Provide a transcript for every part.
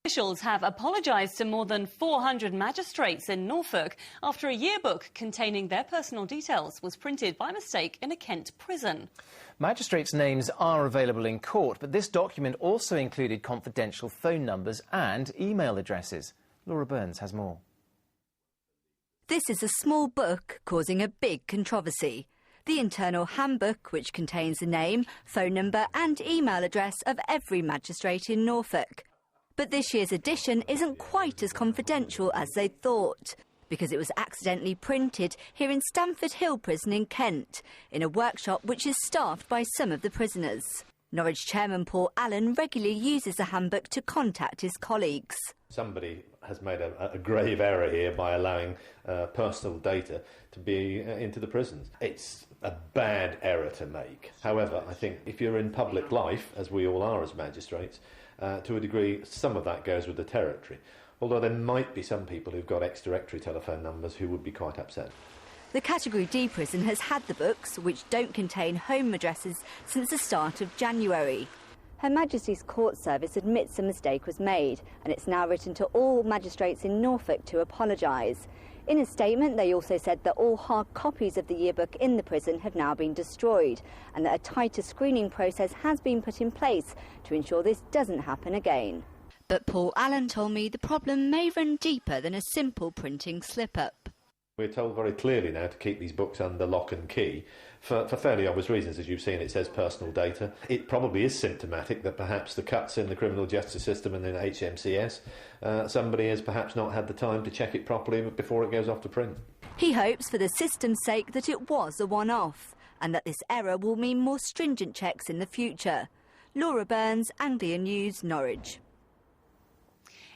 Officials have apologised to more than 400 magistrates in Norfolk after a yearbook containing their personal details was printed by mistake in a Kent prison. Magistrates' names are available in court, but this document also included confidential phone numbers and email addresses. Laura Burns has more. This is a small book causing a big controversy. The internal handbook, which contains the name, phone number and email address of every magistrate in Norfolk. But this year's edition isn't quite as confidential as they'd thought, because it was accidentally printed here in Standford Hill Prison in Kent, in a workshop which is staffed by some of the prisoners. Norwich Chairman Paul Allen regularly uses the handbook to contact his colleagues. Somebody has made a grave error here by allowing personal data to be into the prisons. It's a bad error to make. However, I think if you're in public life, as we all are as magistrates, to a degree, some of that goes with the territory. Although there might be some people who've got ex-directory telephone numbers who would be quite upset. The Category D prison has had the books, which don't contain home addresses, since the start of January. Her Majesty's Court Service admits a mistake was made, and it's now written to all magistrates in Norfolk to apologise. In a statement, they also said that all hard copies of the yearbook in the prison have now been destroyed, and that a tighter screening process has been put in place to ensure this doesn't happen again. But Paul Allen told me the problem may run deeper than a simple printing slip-up. We're told very clearly now to keep these books under lock and key for fairly obvious reasons. As you've seen, it says personal data. It probably is symptomatic that perhaps the cuts in the criminal justice system and in HMCS, somebody has perhaps not had the time to check it properly before it goes off to print. He hopes for the system's sake that it was a one-off, and that this error will mean more stringent checks in the future. Laura Burns, Anglia News, Norwich.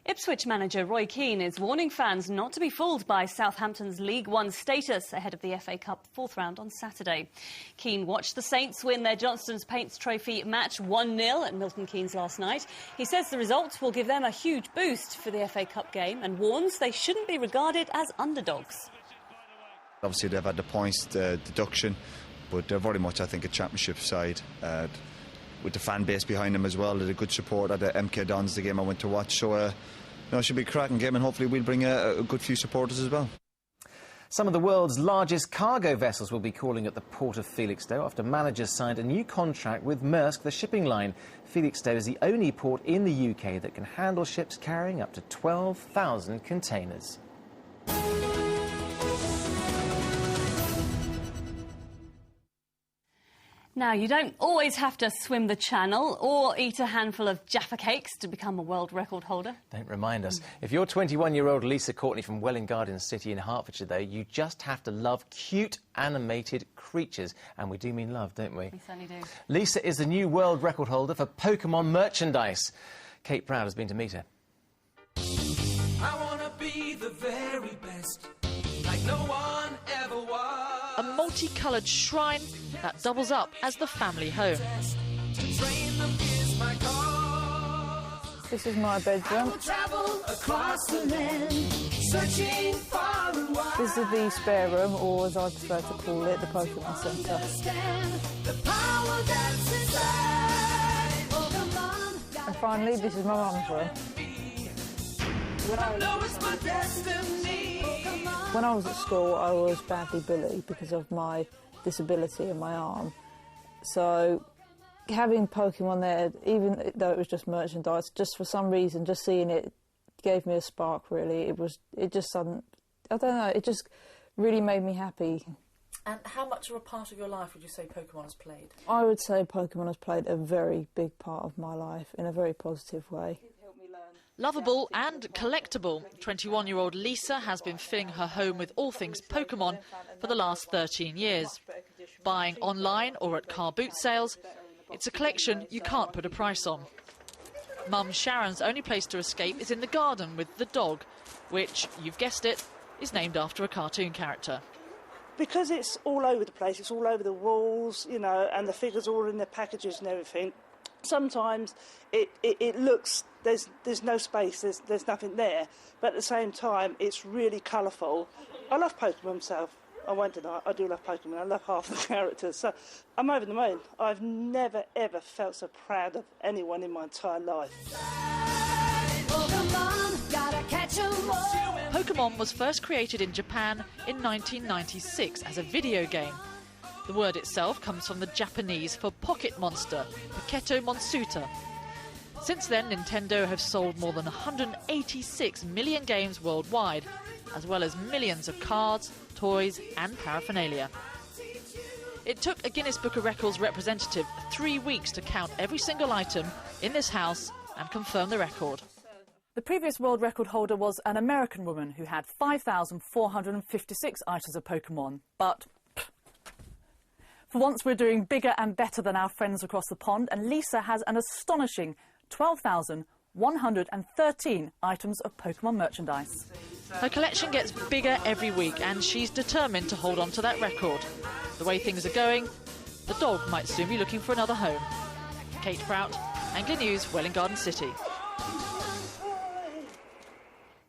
Ipswich manager Roy Keane is warning fans not to be fooled by Southampton's League One status ahead of the FA Cup fourth round on Saturday. Keane watched the Saints win their Johnston's Paints Trophy match 1-0 at Milton Keynes last night. He says the result will give them a huge boost for the FA Cup game and warns they shouldn't be regarded as underdogs. Obviously they've had the points, the deduction, but they're very much, I think, a championship side. With the fan base behind them as well, there's a good support at the MK Dons, the game I went to watch. So, it should be a cracking game, and hopefully we'll bring a good few supporters as well. Some of the world's largest cargo vessels will be calling at the port of Felixstowe after managers signed a new contract with Maersk, the shipping line. Felixstowe is the only port in the UK that can handle ships carrying up to 12,000 containers. Now, you don't always have to swim the channel or eat a handful of Jaffa cakes to become a world record holder. Don't remind us. If you're 21-year-old Lisa Courtney from Welwyn Garden City in Hertfordshire, though, you just have to love cute, animated creatures. And we do mean love, don't we? We certainly do. Lisa is the new world record holder for Pokemon merchandise. Kate Proud has been to meet her. I wanna be the very best, like no one ever was. A multicoloured shrine that doubles up as the family home. This is my bedroom. This is the spare room, or as I prefer to call it, the Pokemon Centre. And finally, this is my mum's room. When I was at school, I was badly bullied because of my disability in my arm. So having Pokemon there, even though it was just merchandise, just for some reason, just seeing it gave me a spark, really. It just sudden, I don't know, it just really made me happy. And how much of a part of your life would you say Pokemon has played? I would say Pokemon has played a very big part of my life in a very positive way. Lovable and collectible, 21-year-old Lisa has been filling her home with all things Pokemon for the last 13 years. Buying online or at car boot sales, it's a collection you can't put a price on. Mum Sharon's only place to escape is in the garden with the dog, which, you've guessed it, is named after a cartoon character. Because it's all over the place, it's all over the walls, you know, and the figures all in their packages and everything. Sometimes it looks, there's no space, there's nothing there, but at the same time it's really colourful. I love Pokemon myself, I won't deny, I do love Pokemon, I love half the characters, so I'm over the moon. I've never ever felt so proud of anyone in my entire life. Pokemon was first created in Japan in 1996 as a video game. The word itself comes from the Japanese for pocket monster, Paketo Monsuta. Since then, Nintendo have sold more than 186 million games worldwide, as well as millions of cards, toys and paraphernalia. It took a Guinness Book of Records representative 3 weeks to count every single item in this house and confirm the record. The previous world record holder was an American woman who had 5,456 items of Pokemon, but for once we're doing bigger and better than our friends across the pond, and Lisa has an astonishing 12,113 items of Pokemon merchandise. Her collection gets bigger every week and she's determined to hold on to that record. The way things are going, the dog might soon be looking for another home. Kate Prout, Anglia News, Welwyn Garden City.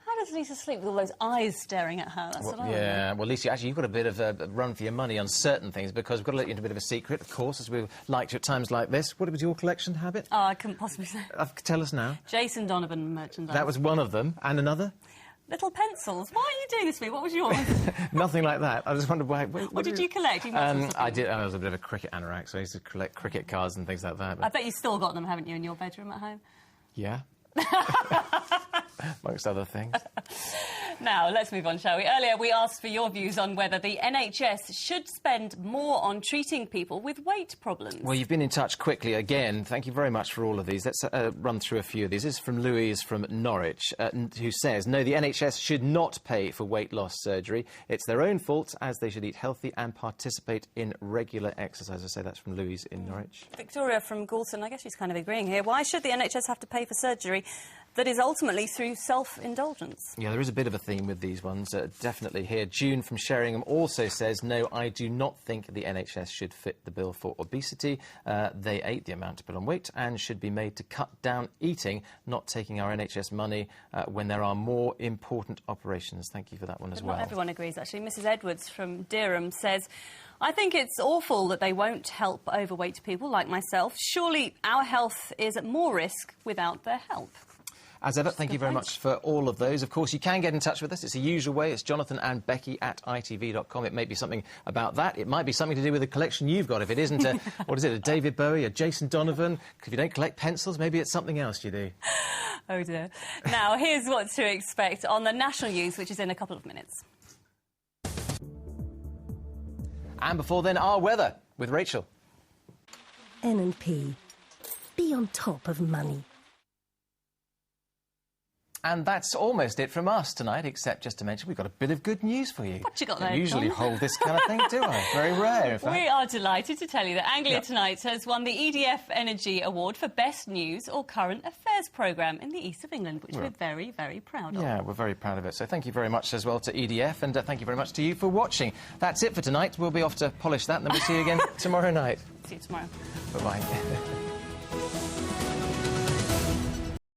How does Lisa sleep with all those eyes staring at her? That's what I wonder. Yeah, well, Lisa, actually, you've got a bit of a run for your money on certain things because we've got to let you into a bit of a secret, of course, as we like to at times like this. What was your collection habit? Oh, I couldn't possibly say. Tell us now. Jason Donovan merchandise. That was one of them. And another? Little pencils. Why are you doing this to me? What was yours? Nothing like that. I just wondered why... What did you collect? I did. I was a bit of a cricket anorak, so I used to collect cricket cards and things like that. But... I bet you still got them, haven't you, in your bedroom at home? Yeah. Amongst other things. Now, let's move on, shall we? Earlier, we asked for your views on whether the NHS should spend more on treating people with weight problems. Well, you've been in touch quickly again. Thank you very much for all of these. Let's run through a few of these. This is from Louise from Norwich, who says, no, the NHS should not pay for weight loss surgery. It's their own fault, as they should eat healthy and participate in regular exercise. I say that's from Louise in Norwich. Victoria from Galton, I guess she's kind of agreeing here. Why should the NHS have to pay for surgery that is ultimately through self-indulgence? Yeah, there is a bit of a theme with these ones, definitely here. June from Sheringham also says, no, I do not think the NHS should fit the bill for obesity. They ate the amount to put on weight and should be made to cut down eating, not taking our NHS money when there are more important operations. Thank you for that one as well. Not everyone agrees, actually. Mrs Edwards from Dereham says, I think it's awful that they won't help overweight people like myself. Surely our health is at more risk without their help. As ever, thank you very much for all of those. Of course, you can get in touch with us. It's the usual way. It's Jonathan and Becky at itv.com. It may be something about that. It might be something to do with the collection you've got. If it isn't, what is it, a David Bowie, a Jason Donovan? If you don't collect pencils, maybe it's something else you do. Oh, dear. Now, here's what to expect on the national news, which is in a couple of minutes. And before then, our weather with Rachel. N&P. Be on top of money. And that's almost it from us tonight, except just to mention we've got a bit of good news for you. What you got there, I usually John? hold this kind of thing, do I? Very rare, in fact. We are delighted to tell you that Anglia tonight has won the EDF Energy Award for Best News or Current Affairs programme in the East of England, which we're very, very proud of. Yeah, we're very proud of it. So thank you very much as well to EDF, and thank you very much to you for watching. That's it for tonight. We'll be off to polish that, and then we'll see you again tomorrow night. See you tomorrow. Bye-bye.